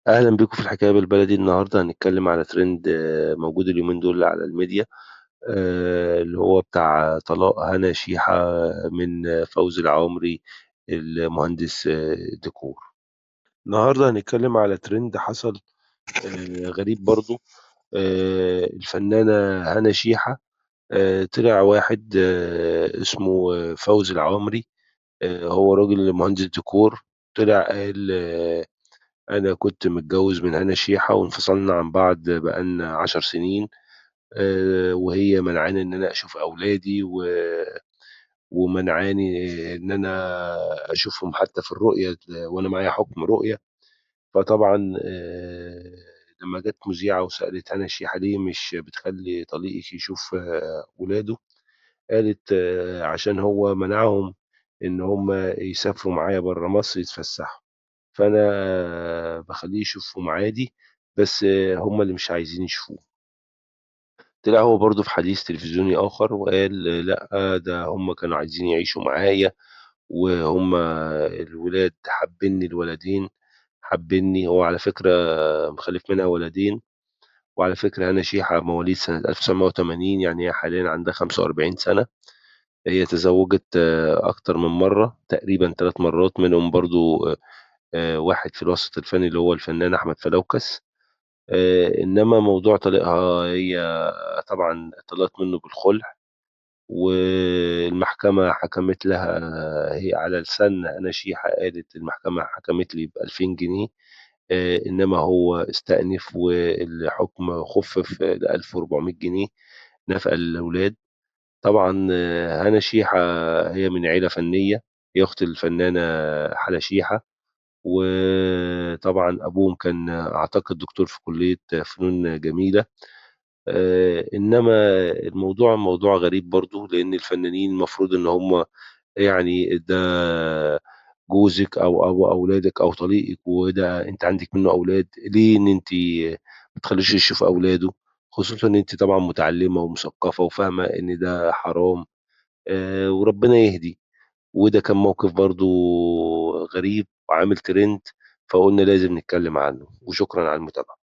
أهلا بيكم في الحكاية بالبلدي. النهاردة هنتكلم على ترند موجود اليومين دول على الميديا، اللي هو بتاع طلاق هنا شيحة من فوزي العمري المهندس ديكور. النهاردة هنتكلم على ترند حصل غريب برضو. الفنانة هنا شيحة، طلع واحد اسمه فوزي العمري، هو راجل مهندس ديكور. طلع قال أنا كنت متجوز من هنا شيحة وانفصلنا عن بعض بقالنا 10 سنين، وهي منعاني إن أنا أشوف أولادي ومنعاني إن أنا أشوفهم حتى في الرؤية وأنا معايا حكم رؤية. فطبعا لما جت مذيعة وسألت هنا شيحة ليه مش بتخلي طليقك يشوف ولاده، قالت عشان هو منعهم إن هم يسافروا معايا بره مصر يتفسحوا، فانا بخليه يشوفهم عادي، بس هم اللي مش عايزين يشوفوه. طلع هو برضه في حديث تلفزيوني اخر وقال لا، ده هم كانوا عايزين يعيشوا معايا، وهم الولاد حابيني، الولدين حابيني. هو على فكرة مخلف منها ولدين. وعلى فكرة هنا شيحة مواليد سنة 1980، يعني هي حاليا عندها 45 سنة. هي تزوجت أكتر من مرة، تقريبا 3 مرات، منهم برضو واحد في الوسط الفني اللي هو الفنان أحمد فلوكس. إنما موضوع طليقها هي طبعا طلقت منه بالخلع، والمحكمة حكمت لها. هي على لسان أنا شيحة قالت المحكمة حكمت لي ب2000 جنيه، إنما هو استأنف والحكم خفف ل1400 جنيه نفقة للأولاد. طبعا هنا شيحة هي من عيلة فنية، هي أخت الفنانة حلا شيحة. وطبعا أبوهم كان أعتقد دكتور في كلية فنون جميلة. إنما الموضوع موضوع غريب برضو، لأن الفنانين المفروض إن هم يعني ده جوزك أو أولادك أو طليقك، وده أنت عندك منه أولاد، ليه إن أنت ما تخليش يشوف أولاده؟ خصوصا إن أنت طبعا متعلمة ومثقفة وفاهمة إن ده حرام، وربنا يهدي. وده كان موقف برضو غريب وعامل ترند، فقلنا لازم نتكلم عنه. وشكرا على المتابعة.